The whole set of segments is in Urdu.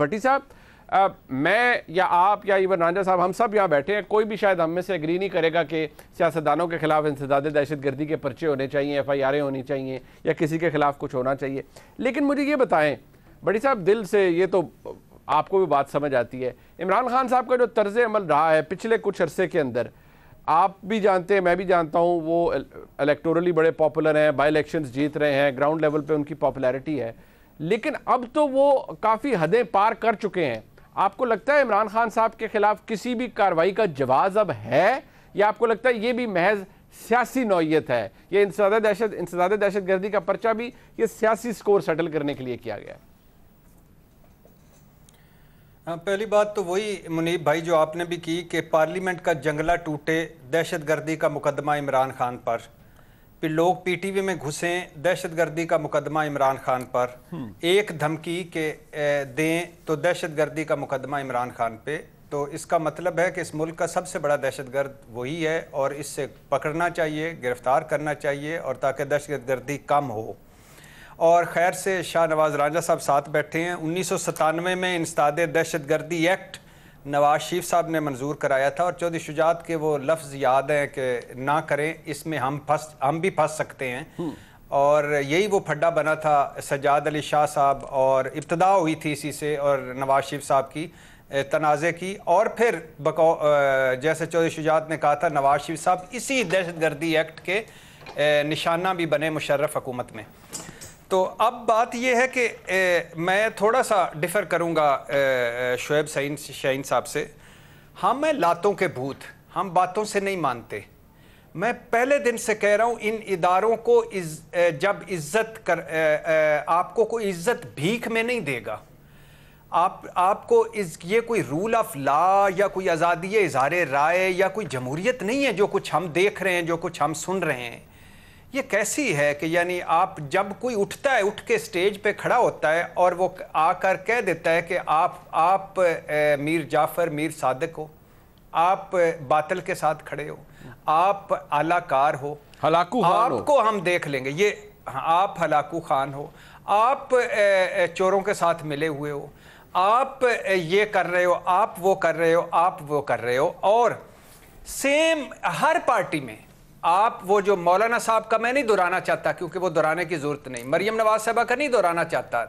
بھٹی صاحب میں یا آپ یا ایون رانجھا صاحب ہم سب یہاں بیٹھے ہیں، کوئی بھی شاید ہم میں سے اگری نہیں کرے گا کہ سیاستدانوں کے خلاف انسداد دہشت گردی کے پرچے ہونے چاہیے، ایف آئی آریں ہونی چاہیے، یا کسی کے خلاف کچھ ہونا چاہیے. لیکن مجھے یہ بتائیں بھٹی صاحب دل سے، یہ تو آپ کو بھی بات سمجھ آتی ہے، عمران خان صاحب کا جو طرز عمل رہا ہے پچھلے کچھ عرصے کے اندر، آپ بھی جانتے ہیں میں بھی جانتا ہوں، وہ الیکٹورلی بڑے پاپولر ہیں، بائی الیکشنز جیت رہے ہیں، گراؤنڈ لیول پہ ان کی پاپولیرٹی ہے، لیکن اب تو وہ کافی حدیں پار کر چکے ہیں. آپ کو لگتا ہے عمران خان صاحب کے خلاف کسی بھی کارروائی کا جواز اب ہے، یا آپ کو لگتا ہے یہ بھی محض سیاسی نوعیت ہے، یہ انسداد دہشت گردی کا پرچہ بھی یہ سیاسی سکور سیٹل کرنے کے لیے کیا گیا ہے؟ پہلی بات تو وہی منیب بھائی جو آپ نے بھی کی کہ پارلیمنٹ کا جنگلہ ٹوٹے، دہشت گردی کا مقدمہ عمران خان پر، پھر لوگ پی ٹی وی میں گھسیں، دہشت گردی کا مقدمہ عمران خان پر، ایک دھمکی کہ دیں تو دہشت گردی کا مقدمہ عمران خان پہ. تو اس کا مطلب ہے کہ اس ملک کا سب سے بڑا دہشت گرد وہی ہے، اور اس سے پکڑنا چاہیے، گرفتار کرنا چاہیے، اور تاکہ دہشت گردی کم ہو. اور خیر سے شاہ نواز رانجھا صاحب ساتھ بیٹھے ہیں. 1997 میں انسداد دہشت گردی ایکٹ نواز شریف صاحب نے منظور کرایا تھا، اور چودھری شجاعت کے وہ لفظ یاد ہیں کہ نہ کریں، اس میں ہم بھی پھنس سکتے ہیں. اور یہی وہ پھڈا بنا تھا سجاد علی شاہ صاحب، اور ابتدا ہوئی تھی اسی سے اور نواز شریف صاحب کی تنازع کی. اور پھر جیسے چودھری شجاعت نے کہا تھا، نواز شریف صاحب اسی دہشت گردی ایکٹ کے نشانہ بھی بنے مشرف حکومت میں. تو اب بات یہ ہے کہ میں تھوڑا سا ڈیفر کروں گا شعیب شاہین صاحب سے. ہم ہیں لاتوں کے بھوت، ہم باتوں سے نہیں مانتے. میں پہلے دن سے کہہ رہا ہوں، ان اداروں کو جب عزت آپ کو کوئی عزت بھیک میں نہیں دے گا. آپ کو یہ کوئی رول آف لا یا کوئی آزادی اظہار رائے یا کوئی جمہوریت نہیں ہے جو کچھ ہم دیکھ رہے ہیں، جو کچھ ہم سن رہے ہیں. یہ کیسی ہے کہ یعنی آپ جب کوئی اٹھتا ہے، اٹھ کے سٹیج پہ کھڑا ہوتا ہے اور وہ آ کر کہہ دیتا ہے کہ آپ میر جعفر میر صادق ہو، آپ باطل کے ساتھ کھڑے ہو، آپ اعلی کار ہو، آپ کو ہم دیکھ لیں گے، یہ آپ ہلاکو خان ہو، آپ چوروں کے ساتھ ملے ہوئے ہو، آپ یہ کر رہے ہو، آپ وہ کر رہے ہو، آپ وہ کر رہے ہو. اور سیم ہر پارٹی میں آپ وہ جو مولانا صاحب کا میں نہیں دہرانا چاہتا کیونکہ وہ دہرانے کی ضرورت نہیں، مریم نواز صاحبہ کا نہیں دہرانا چاہتا،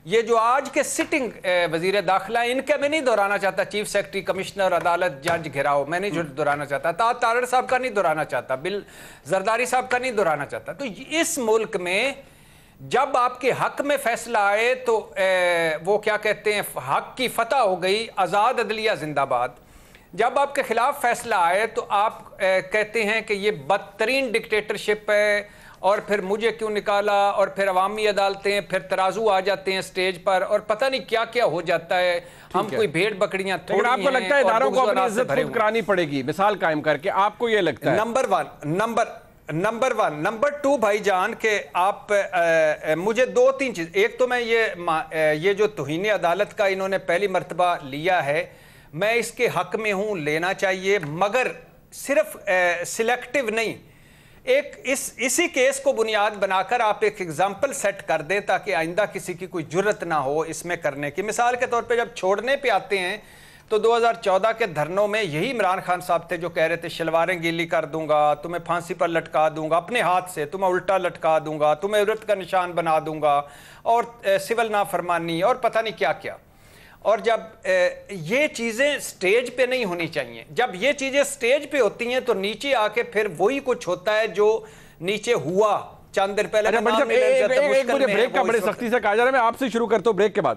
یہ جو آج کے سٹنگ وزیر داخلہ ان کا میں نہیں دہرانا چاہتا، چیف سیکرٹری، کمشنر عدالت، جج گھراؤ، میں نہیں دہرانا چاہتا، تارڑ صاحب کا نہیں دہرانا چاہتا، بل زرداری صاحب کا نہیں دہرانا چاہتا. تو اس ملک میں جب آپ کے حق میں فیصلہ آئے تو وہ کیا کہتے ہیں، حق کی فتح ہو گئی، آزاد عدلیہ زندہ باد. جب آپ کے خلاف فیصلہ آئے تو آپ کہتے ہیں کہ یہ بدترین ڈکٹیٹرشپ ہے، اور پھر مجھے کیوں نکالا، اور پھر عوامی عدالتیں، پھر ترازو آ جاتے ہیں سٹیج پر، اور پتہ نہیں کیا کیا ہو جاٹا ہے. ہم کوئی بھیڑ بکریاں تھوڑی ہیں. آپ کو لگتا ہے اداروں کو اپنی عزت خود کرانی پڑے گی مثال قائم کر کے؟ آپ کو یہ لگتا ہے؟ Number one. نمبر ٹو بھائی جان کہ آپ مجھے دو تین چیز، ایک تو میں یہ جو توہین عدالت کا انہوں نے پہلی مرتبہ لیا ہے، میں اس کے حق میں ہوں، لینا چاہیے، مگر صرف سلیکٹیو نہیں. ایک اسی کیس کو بنیاد بنا کر آپ ایک ایگزامپل سیٹ کر دیں تاکہ آئندہ کسی کی کوئی جرت نہ ہو اس میں کرنے کی. مثال کے طور پہ جب چھوڑنے پہ آتے ہیں تو 2014 کے دھرنوں میں یہی عمران خان صاحب تھے جو کہہ رہے تھے شلواریں گیلی کر دوں گا، تمہیں پھانسی پر لٹکا دوں گا اپنے ہاتھ سے، تمہیں الٹا لٹکا دوں گا، تمہیں عبرت کا نشان بنا دوں گا، اور سول نافرمانی اور پتہ نہیں کیا کیا. اور جب یہ چیزیں سٹیج پہ نہیں ہونی چاہیے، جب یہ چیزیں سٹیج پہ ہوتی ہیں تو نیچے آ کے پھر وہی کچھ ہوتا ہے جو نیچے ہوا چند دیر پہلے. ایک مجھے بریک کا بڑے سختی سے کہا جا رہا ہے، میں آپ سے شروع کرتا ہوں بریک کے بعد.